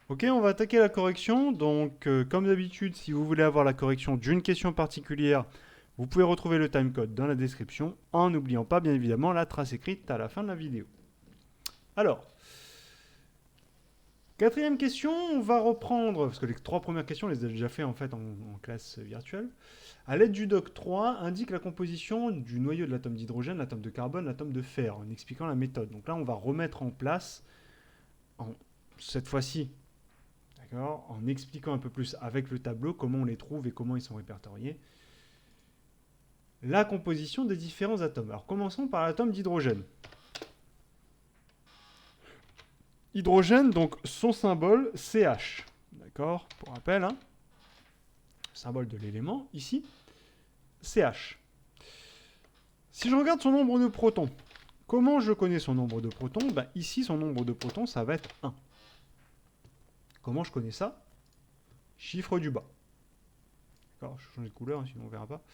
Ok, on va attaquer la correction. Donc, comme d'habitude, si vous voulez avoir la correction d'une question particulière, vous pouvez retrouver le timecode dans la description, en n'oubliant pas, bien évidemment, la trace écrite à la fin de la vidéo. Alors, quatrième question, on va reprendre, parce que les trois premières questions, on les a déjà fait en fait en classe virtuelle. À l'aide du doc 3, indique la composition du noyau de l'atome d'hydrogène, l'atome de carbone, l'atome de fer, en expliquant la méthode. Donc là, on va remettre en place, cette fois-ci, d'accord, en expliquant un peu plus avec le tableau comment on les trouve et comment ils sont répertoriés, la composition des différents atomes. Alors commençons par l'atome d'hydrogène. Hydrogène, donc son symbole CH. D'accord, pour rappel, hein, symbole de l'élément, ici, CH. Si je regarde son nombre de protons, comment je connais son nombre de protons? Ben, ici, son nombre de protons, ça va être 1. Comment je connais ça? Chiffre du bas. D'accord, je vais changer de couleur, hein, sinon on ne verra pas.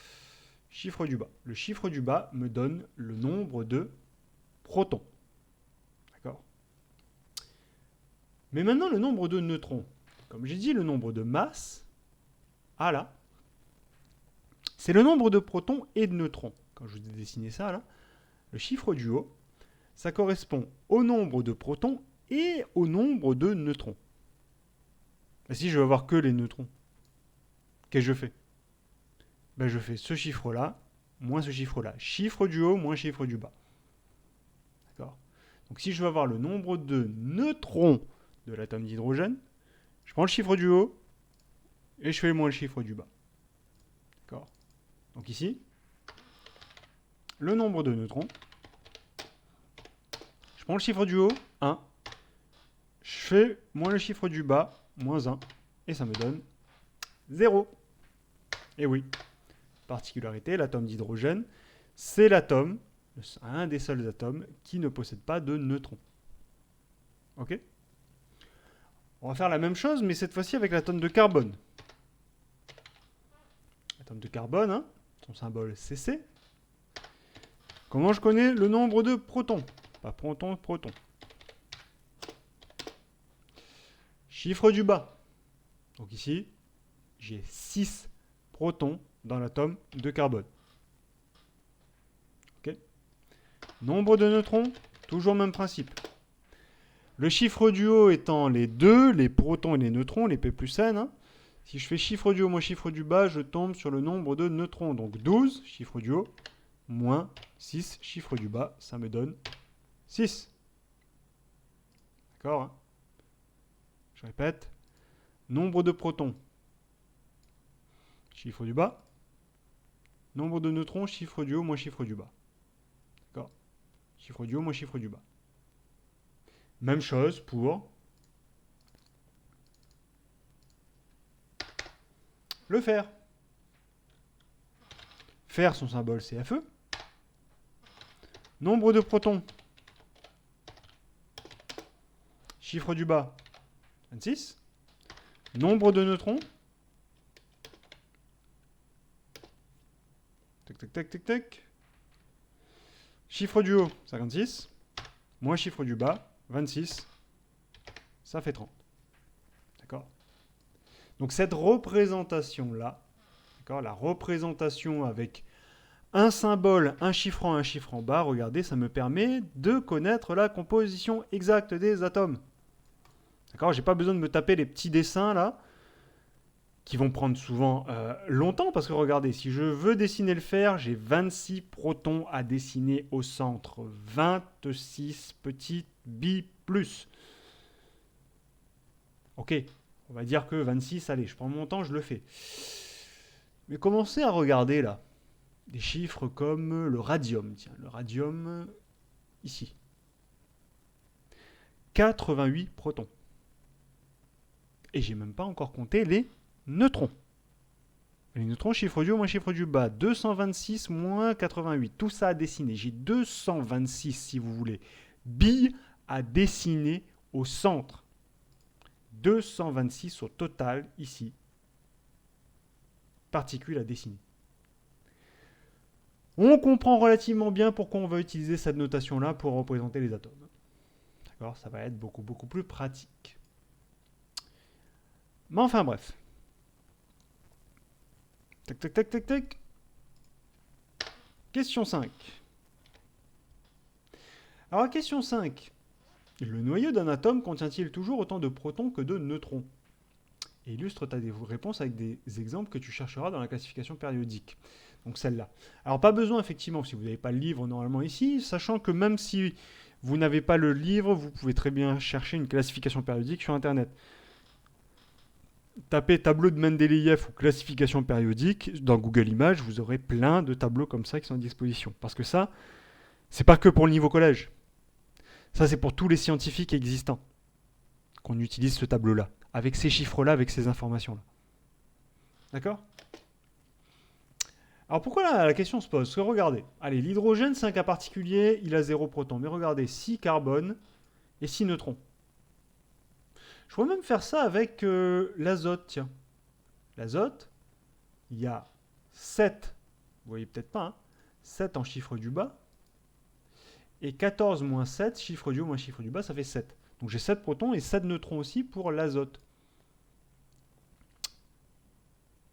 Chiffre du bas. Le chiffre du bas me donne le nombre de protons. D'accord. Mais maintenant, le nombre de neutrons. Comme j'ai dit, le nombre de masse, ah là, c'est le nombre de protons et de neutrons. Quand je vous ai dessiné ça, là, le chiffre du haut, ça correspond au nombre de protons et au nombre de neutrons. Et si je veux avoir que les neutrons, qu'est-ce que je fais? Ben, je fais ce chiffre-là, moins ce chiffre-là. Chiffre du haut, moins chiffre du bas. D'accord. Donc si je veux avoir le nombre de neutrons de l'atome d'hydrogène, je prends le chiffre du haut et je fais moins le chiffre du bas. D'accord. Donc ici, le nombre de neutrons, je prends le chiffre du haut, 1, je fais moins le chiffre du bas, moins 1, et ça me donne 0. Et oui, particularité, l'atome d'hydrogène, c'est l'atome, un des seuls atomes qui ne possède pas de neutrons. Ok? On va faire la même chose, mais cette fois-ci avec l'atome de carbone. L'atome de carbone, hein, son symbole Cc. Comment je connais le nombre de protons? Pas proton, proton. Chiffre du bas. Donc ici, j'ai 6 protons dans l'atome de carbone. Okay. Nombre de neutrons, toujours même principe. Le chiffre du haut étant les deux, les protons et les neutrons, les P plus N. Hein. Si je fais chiffre du haut moins chiffre du bas, je tombe sur le nombre de neutrons. Donc 12, chiffre du haut, moins 6, chiffre du bas, ça me donne 6. D'accord, hein. Je répète. Nombre de protons, chiffre du bas. Nombre de neutrons, chiffre du haut moins chiffre du bas. D'accord. Chiffre du haut moins chiffre du bas. Même chose pour le fer. Fer, son symbole c'est Fe. Nombre de protons, chiffre du bas, 26. Nombre de neutrons, tac, tac, tac, tac, tac. Chiffre du haut, 56. Moins chiffre du bas, 26. Ça fait 30. D'accord? Donc cette représentation-là, d'accord, la représentation avec un symbole, un chiffre en bas, regardez, ça me permet de connaître la composition exacte des atomes. D'accord? J'ai pas besoin de me taper les petits dessins là, qui vont prendre souvent longtemps, parce que regardez, si je veux dessiner le fer, j'ai 26 protons à dessiner au centre. 26 petites billes plus. Ok, on va dire que 26, allez, je prends mon temps, je le fais. Mais commencez à regarder là, des chiffres comme le radium. Tiens, le radium, ici. 88 protons. Et j'ai même pas encore compté les neutrons. Les neutrons, chiffre du haut moins chiffre du bas. 226 moins 88. Tout ça à dessiner. J'ai 226, si vous voulez, billes à dessiner au centre. 226 au total, ici. Particules à dessiner. On comprend relativement bien pourquoi on va utiliser cette notation-là pour représenter les atomes. D'accord? Ça va être beaucoup plus pratique. Mais enfin bref. Tac, tac, tac, tac, tac. Question 5. Alors, question 5. Le noyau d'un atome contient-il toujours autant de protons que de neutrons? Et illustre ta réponse avec des exemples que tu chercheras dans la classification périodique. Donc celle-là. Alors pas besoin effectivement, si vous n'avez pas le livre normalement ici, sachant que même si vous n'avez pas le livre, vous pouvez très bien chercher une classification périodique sur Internet. Tapez tableau de Mendeleïev ou classification périodique dans Google Images, vous aurez plein de tableaux comme ça qui sont à disposition. Parce que ça, c'est pas que pour le niveau collège. Ça, c'est pour tous les scientifiques existants qu'on utilise ce tableau-là, avec ces chiffres-là, avec ces informations-là. D'accord? Alors pourquoi la question se pose? Parce que regardez, allez, l'hydrogène, c'est un cas particulier, il a 0 proton. Mais regardez, 6 carbone et 6 neutrons. Je pourrais même faire ça avec l'azote, tiens. L'azote, il y a 7, vous voyez peut-être pas, hein, 7 en chiffre du bas. Et 14 moins 7, chiffre du haut moins chiffre du bas, ça fait 7. Donc j'ai 7 protons et 7 neutrons aussi pour l'azote.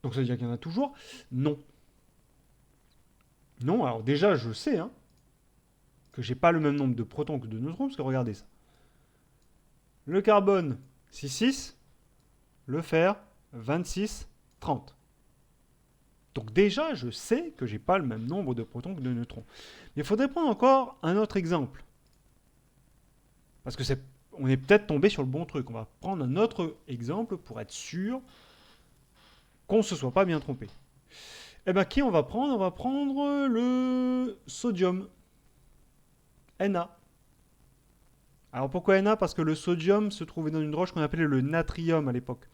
Donc ça veut dire qu'il y en a toujours? Non. Non, alors déjà je sais que j'ai pas le même nombre de protons que de neutrons, parce que regardez ça. Le carbone, 6, 6. Le fer, 26, 30. Donc déjà, je sais que j'ai pas le même nombre de protons que de neutrons. Mais il faudrait prendre encore un autre exemple. Parce que on est peut-être tombé sur le bon truc. On va prendre un autre exemple pour être sûr qu'on ne se soit pas bien trompé. Eh bien, qui on va prendre? On va prendre le sodium. Na. Alors pourquoi Na? Parce que le sodium se trouvait dans une roche qu'on appelait le natrium à l'époque.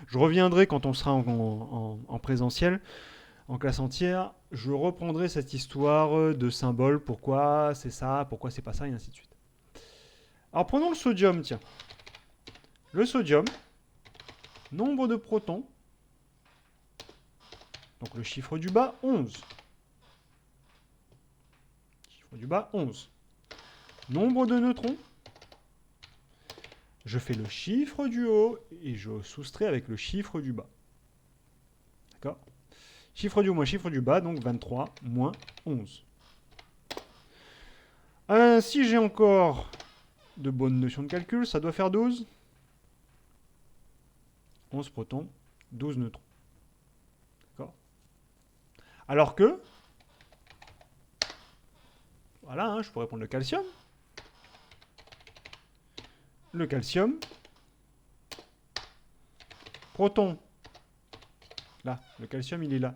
Je reviendrai quand on sera en présentiel, en classe entière. Je reprendrai cette histoire de symbole, pourquoi c'est ça, pourquoi c'est pas ça, et ainsi de suite. Alors prenons le sodium, tiens. Le sodium, nombre de protons, donc le chiffre du bas, 11. Chiffre du bas, 11. Nombre de neutrons, je fais le chiffre du haut et je soustrais avec le chiffre du bas. D'accord? Chiffre du haut moins chiffre du bas, donc 23 moins 11. Si j'ai encore de bonnes notions de calcul, ça doit faire 12. 11 protons, 12 neutrons. D'accord? Alors que, voilà, je pourrais prendre le calcium. Le calcium, proton, là, le calcium il est là.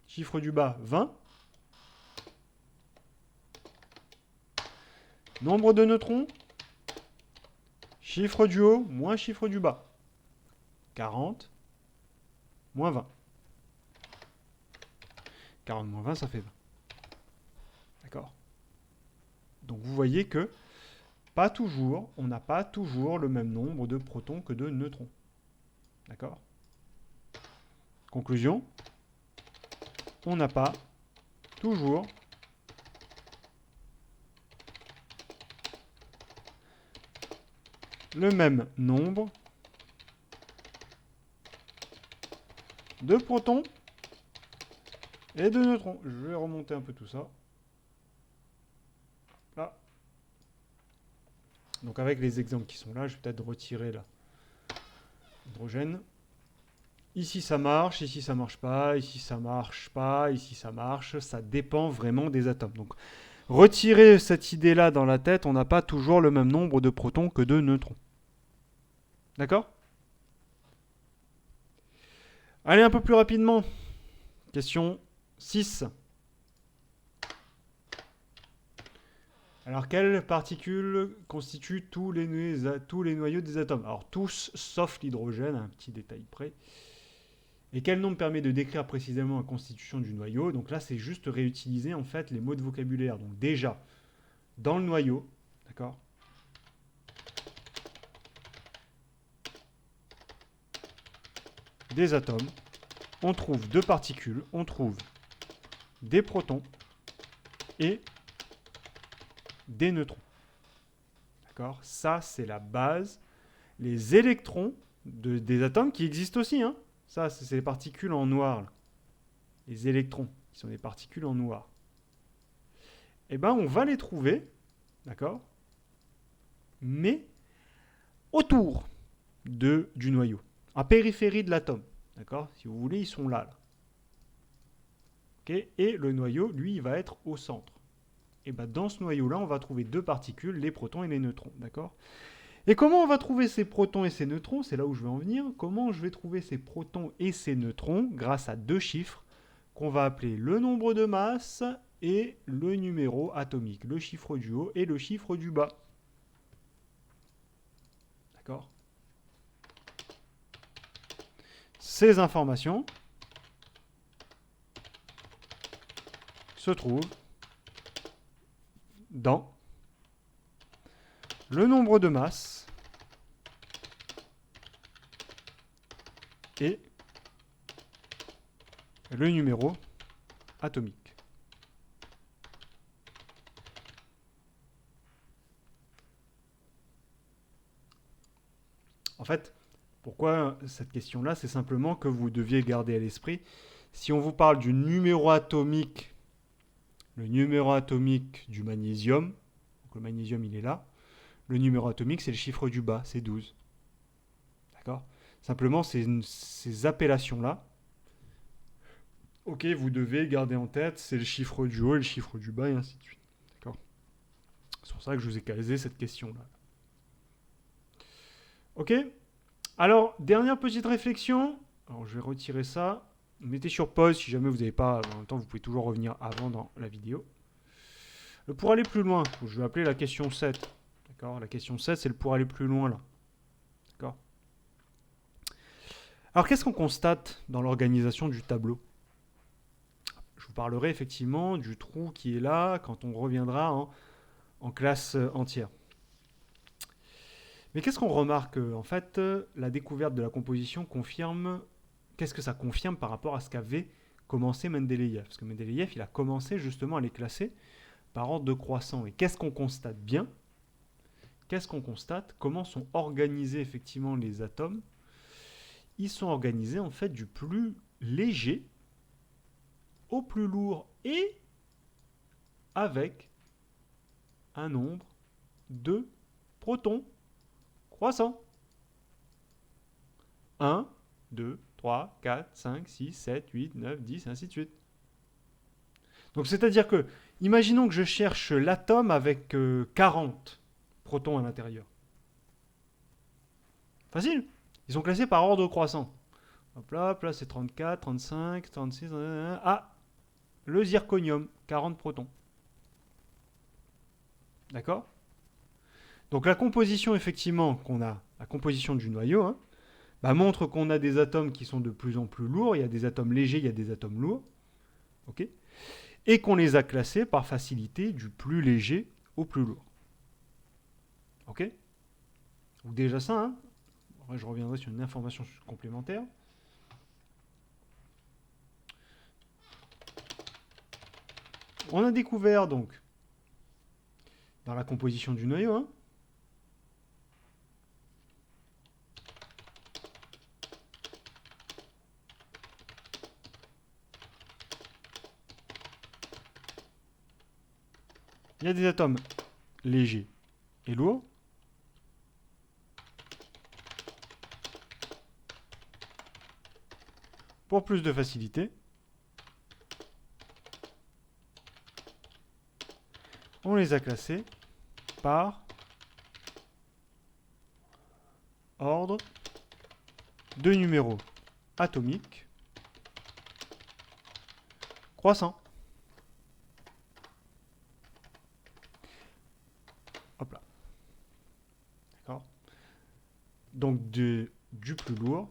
Chiffre du bas, 20. Nombre de neutrons, chiffre du haut moins chiffre du bas. 40 moins 20. 40 moins 20, ça fait 20. D'accord? Donc vous voyez que pas toujours, on n'a pas toujours le même nombre de protons que de neutrons. D'accord? Conclusion, on n'a pas toujours le même nombre de protons et de neutrons. Je vais remonter un peu tout ça. Là. Donc avec les exemples qui sont là, je vais peut-être retirer là. Hydrogène. Ici ça marche, ici ça marche pas, ici ça marche pas, ici ça marche. Ça dépend vraiment des atomes. Donc retirer cette idée-là dans la tête, on n'a pas toujours le même nombre de protons que de neutrons. D'accord? Allez un peu plus rapidement. Question 6. Alors, quelles particules constituent tous les noyaux des atomes? Alors, tous, sauf l'hydrogène, un petit détail près. Et quel nombre permet de décrire précisément la constitution du noyau? Donc là, c'est juste réutiliser, en fait, les mots de vocabulaire. Donc déjà, dans le noyau, d'accord? Des atomes, on trouve deux particules, on trouve des protons et des neutrons. D'accord? Ça, c'est la base. Les électrons, des atomes qui existent aussi. Hein. Ça, c'est les particules en noir. Là. Les électrons, qui sont des particules en noir. Eh bien, on va les trouver, d'accord, mais autour du noyau, en périphérie de l'atome. D'accord. Si vous voulez, ils sont là. Okay. Et le noyau, lui, il va être au centre. Et ben, dans ce noyau-là, on va trouver deux particules, les protons et les neutrons. D'accord. Et comment on va trouver ces protons et ces neutrons? C'est là où je vais en venir. Comment je vais trouver ces protons et ces neutrons? Grâce à deux chiffres qu'on va appeler le nombre de masse et le numéro atomique. Le chiffre du haut et le chiffre du bas. D'accord? Ces informations se trouvent dans le nombre de masse et le numéro atomique. En fait, pourquoi cette question-là? C'est simplement que vous deviez garder à l'esprit, si on vous parle du numéro atomique, le numéro atomique du magnésium, donc le magnésium il est là, le numéro atomique c'est le chiffre du bas, c'est 12. D'accord? Simplement ces appellations-là, ok, vous devez garder en tête, c'est le chiffre du haut et le chiffre du bas et ainsi de suite. D'accord? C'est pour ça que je vous ai casé cette question-là. Ok? Alors, dernière petite réflexion. Alors, je vais retirer ça. Mettez sur pause si jamais vous n'avez pas. En même temps, vous pouvez toujours revenir avant dans la vidéo. Pour aller plus loin, je vais appeler la question 7. D'accord? La question 7, c'est le pour aller plus loin là. D'accord? Alors, qu'est-ce qu'on constate dans l'organisation du tableau? Je vous parlerai effectivement du trou qui est là quand on reviendra en classe entière. Mais qu'est-ce qu'on remarque? En fait, la découverte de la composition confirme... Qu'est-ce que ça confirme par rapport à ce qu'avait commencé Mendeleïev? Parce que Mendeleïev, il a commencé justement à les classer par ordre de croissant. Et qu'est-ce qu'on constate bien? Qu'est-ce qu'on constate? Comment sont organisés effectivement les atomes? Ils sont organisés en fait du plus léger au plus lourd et avec un nombre de protons croissant. 1, 2, 3, 4, 5, 6, 7, 8, 9, 10, ainsi de suite. Donc c'est-à-dire que, imaginons que je cherche l'atome avec 40 protons à l'intérieur. Facile. Ils sont classés par ordre croissant. Hop là c'est 34, 35, 36... Ah, le zirconium, 40 protons. D'accord? Donc la composition, effectivement, qu'on a, la composition du noyau, montre qu'on a des atomes qui sont de plus en plus lourds. Il y a des atomes légers, il y a des atomes lourds. Ok? Et qu'on les a classés par facilité du plus léger au plus lourd. Ok? Donc déjà ça, je reviendrai sur une information complémentaire. On a découvert donc, dans la composition du noyau, il y a des atomes légers et lourds. Pour plus de facilité, on les a classés par ordre de numéro atomique croissant. Hop là. D'accord? Donc du plus lourd,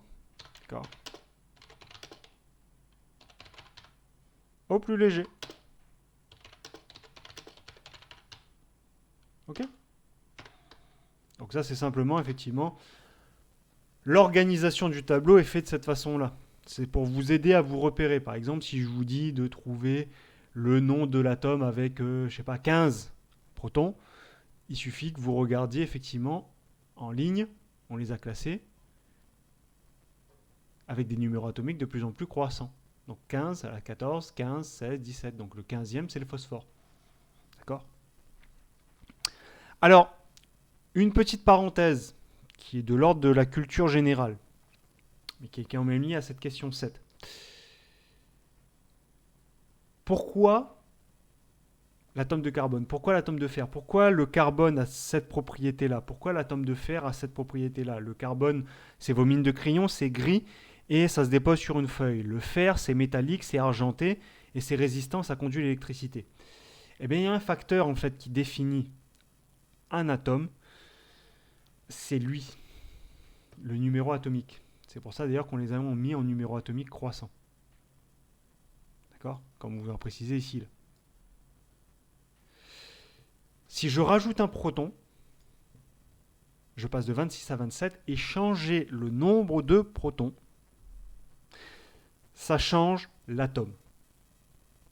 d'accord, au plus léger. Ok? Donc ça, c'est simplement, effectivement, l'organisation du tableau est faite de cette façon-là. C'est pour vous aider à vous repérer. Par exemple, si je vous dis de trouver le nom de l'atome avec, je sais pas, 15 protons, il suffit que vous regardiez effectivement en ligne, on les a classés, avec des numéros atomiques de plus en plus croissants. Donc 15 à la 14, 15, 16, 17. Donc le 15e, c'est le phosphore. D'accord? Alors, une petite parenthèse qui est de l'ordre de la culture générale, mais qui est quand même liée à cette question 7. Pourquoi l'atome de carbone? Pourquoi l'atome de fer? Pourquoi le carbone a cette propriété-là? Pourquoi l'atome de fer a cette propriété-là? Le carbone, c'est vos mines de crayon, c'est gris et ça se dépose sur une feuille. Le fer, c'est métallique, c'est argenté et c'est résistant, ça conduit l'électricité. Eh bien, il y a un facteur en fait qui définit un atome, c'est lui, le numéro atomique. C'est pour ça d'ailleurs qu'on les a mis en numéro atomique croissant. D'accord? Comme vous l'avez précisé ici. Là. Si je rajoute un proton, je passe de 26 à 27 et changer le nombre de protons, ça change l'atome.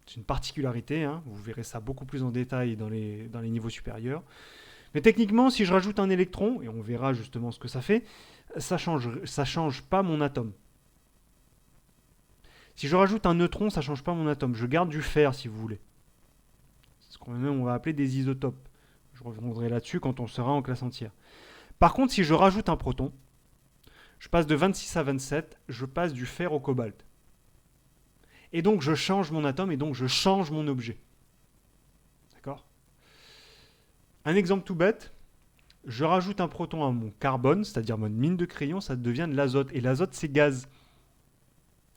C'est une particularité, hein, vous verrez ça beaucoup plus en détail dans les niveaux supérieurs. Mais techniquement, si je rajoute un électron, et on verra justement ce que ça fait, ça change pas mon atome. Si je rajoute un neutron, ça ne change pas mon atome. Je garde du fer, si vous voulez. C'est ce qu'on va appeler des isotopes. Je reviendrai là-dessus quand on sera en classe entière. Par contre, si je rajoute un proton, je passe de 26 à 27, je passe du fer au cobalt. Et donc, je change mon atome et donc je change mon objet. D'accord? Un exemple tout bête, je rajoute un proton à mon carbone, c'est-à-dire mon mine de crayon, ça devient de l'azote. Et l'azote, c'est gaz.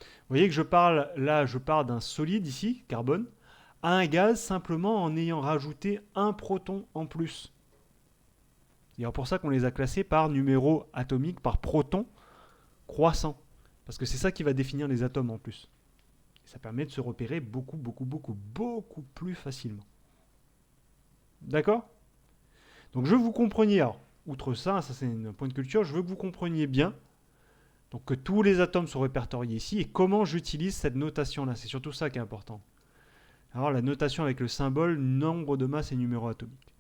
Vous voyez que je pars d'un solide ici, carbone, à un gaz simplement en ayant rajouté un proton en plus. C'est pour ça qu'on les a classés par numéro atomique, par proton croissant. Parce que c'est ça qui va définir les atomes en plus. Et ça permet de se repérer beaucoup plus facilement. D'accord? Donc je veux que vous compreniez, alors, outre ça, ça c'est un point de culture, je veux que vous compreniez bien donc que tous les atomes sont répertoriés ici et comment j'utilise cette notation-là. C'est surtout ça qui est important. Alors la notation avec le symbole nombre de masse et numéro atomique.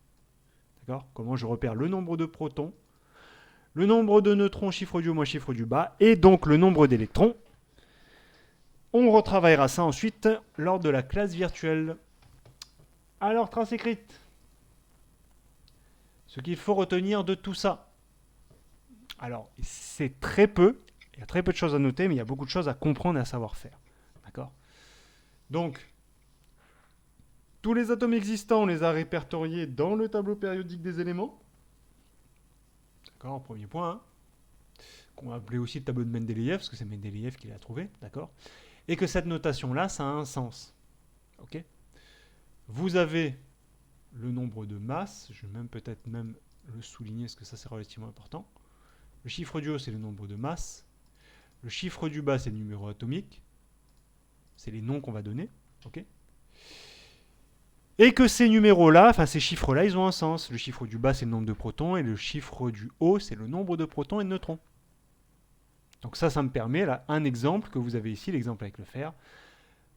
D'accord? Comment je repère le nombre de protons, le nombre de neutrons, chiffre du haut moins chiffre du bas, et donc le nombre d'électrons. On retravaillera ça ensuite lors de la classe virtuelle. Alors, trace écrite. Ce qu'il faut retenir de tout ça. Alors, c'est très peu. Il y a très peu de choses à noter, mais il y a beaucoup de choses à comprendre et à savoir faire. D'accord? Donc, tous les atomes existants, on les a répertoriés dans le tableau périodique des éléments. D'accord, premier point. Hein, qu'on va appeler aussi le tableau de Mendeleïev, parce que c'est Mendeleïev qui l'a trouvé. D'accord? Et que cette notation-là, ça a un sens. Ok? Vous avez le nombre de masses. Je vais peut-être même le souligner, parce que ça, c'est relativement important. Le chiffre du haut, c'est le nombre de masses. Le chiffre du bas, c'est le numéro atomique. C'est les noms qu'on va donner. Ok? Et que ces numéros-là, enfin ces chiffres-là, ils ont un sens. Le chiffre du bas, c'est le nombre de protons, et le chiffre du haut, c'est le nombre de protons et de neutrons. Donc ça me permet, là, un exemple que vous avez ici, l'exemple avec le fer.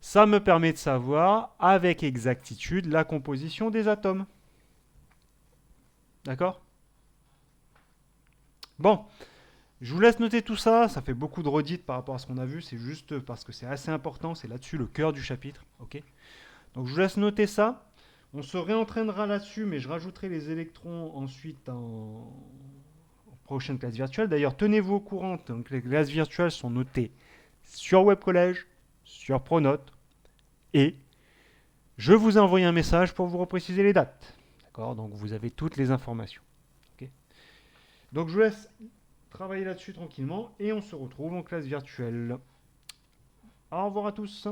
Ça me permet de savoir, avec exactitude, la composition des atomes. D'accord? Bon. Je vous laisse noter tout ça, ça fait beaucoup de redites par rapport à ce qu'on a vu, c'est juste parce que c'est assez important, c'est là-dessus le cœur du chapitre. Ok. Donc je vous laisse noter ça, on se réentraînera là-dessus, mais je rajouterai les électrons ensuite en prochaine classe virtuelle. D'ailleurs, tenez-vous au courant, donc les classes virtuelles sont notées sur Web College, sur Pronote, et je vous ai envoyé un message pour vous repréciser les dates. D'accord? Donc vous avez toutes les informations. Okay. Donc je vous laisse travailler là-dessus tranquillement et on se retrouve en classe virtuelle. Au revoir à tous.